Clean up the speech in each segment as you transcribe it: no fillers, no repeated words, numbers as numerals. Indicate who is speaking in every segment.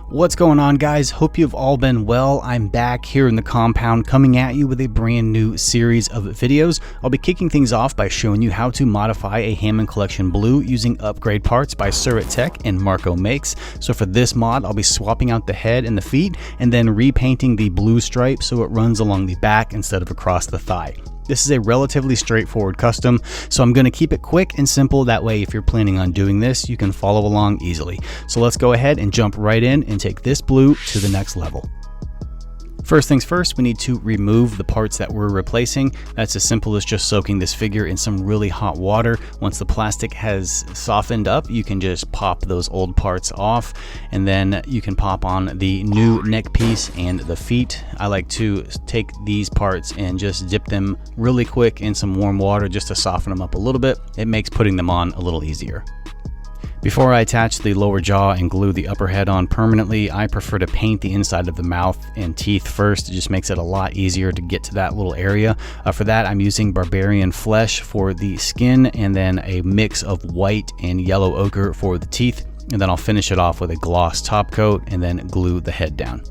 Speaker 1: What's going on, guys? Hope you've all been well. I'm back here in the compound coming at you with a brand new series of videos. I'll be kicking things off by showing you how to modify a Hammond Collection Blue using upgrade parts by Surit Tech and Marco Makes. So for this mod, I'll be swapping out the head and the feet and then repainting the blue stripe so it runs along the back instead of across the thigh. This is a relatively straightforward custom, so I'm going to keep it quick and simple. That way, if you're planning on doing this, you can follow along easily. So let's go ahead and jump right in and take this blue to the next level. First things first, we need to remove the parts that we're replacing. That's as simple as just soaking this figure in some really hot water. Once the plastic has softened up, you can just pop those old parts off, and then you can pop on the new neck piece and the feet. I like to take these parts and just dip them really quick in some warm water just to soften them up a little bit. It makes putting them on a little easier. Before I attach the lower jaw and glue the upper head on permanently, I prefer to paint the inside of the mouth and teeth first. It just makes it a lot easier to get to that little area. For that, I'm using Barbarian Flesh for the skin and then a mix of white and yellow ochre for the teeth. And then I'll finish it off with a gloss top coat and then glue the head down.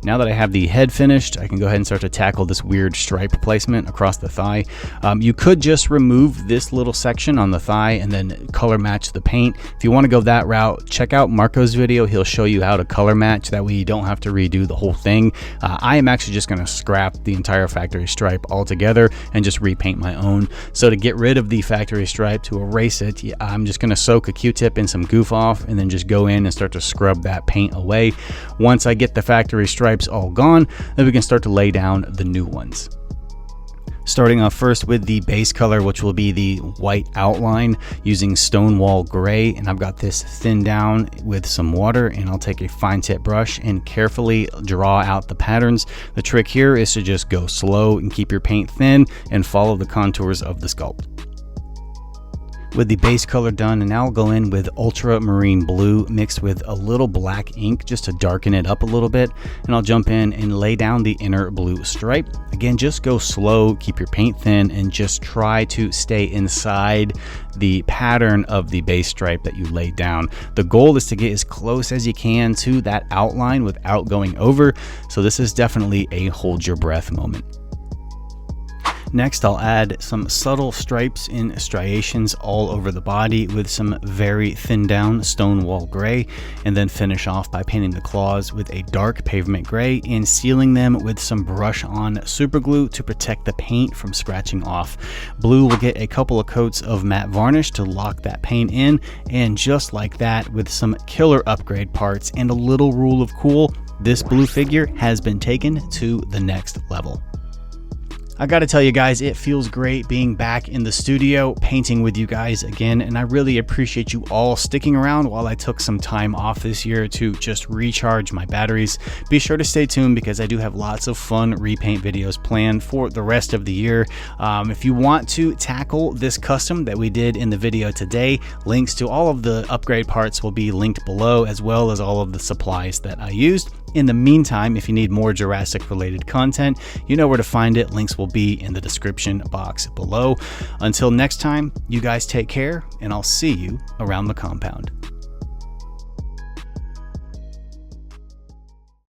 Speaker 1: Now that I have the head finished, I can go ahead and start to tackle this weird stripe placement across the thigh. You could just remove this little section on the thigh and then color match the paint. If you want to go that route, check out Marco's video. He'll show you how to color match. That way you don't have to redo the whole thing. I am actually just going to scrap the entire factory stripe altogether and just repaint my own. So to get rid of the factory stripe, to erase it, I'm just going to soak a Q-tip in some goof off and then just go in and start to scrub that paint away. Once I get the factory stripe all gone, then we can start to lay down the new ones. Starting off first with the base color, which will be the white outline using Stonewall Gray, and I've got this thinned down with some water, and I'll take a fine tip brush and carefully draw out the patterns. The trick here is to just go slow and keep your paint thin and follow the contours of the sculpt. With the base color done, and now I'll go in with ultramarine blue mixed with a little black ink just to darken it up a little bit, and I'll jump in and lay down the inner blue stripe. Again, just go slow, keep your paint thin, and just try to stay inside the pattern of the base stripe that you laid down. The goal is to get as close as you can to that outline without going over, so this is definitely a hold your breath moment. Next, I'll add some subtle stripes and striations all over the body with some very thinned down Stonewall Gray, and then finish off by painting the claws with a dark pavement gray and sealing them with some brush on super glue to protect the paint from scratching off. Blue will get a couple of coats of matte varnish to lock that paint in, and just like that, with some killer upgrade parts and a little rule of cool, this blue figure has been taken to the next level. I gotta tell you guys, it feels great being back in the studio painting with you guys again, and I really appreciate you all sticking around while I took some time off this year to just recharge my batteries. Be sure to stay tuned because I do have lots of fun repaint videos planned for the rest of the year. If you want to tackle this custom that we did in the video today, links to all of the upgrade parts will be linked below, as well as all of the supplies that I used. In the meantime, if you need more Jurassic related content, you know where to find it. Links will be in the description box below. Until next time, you guys take care, and I'll see you around the compound.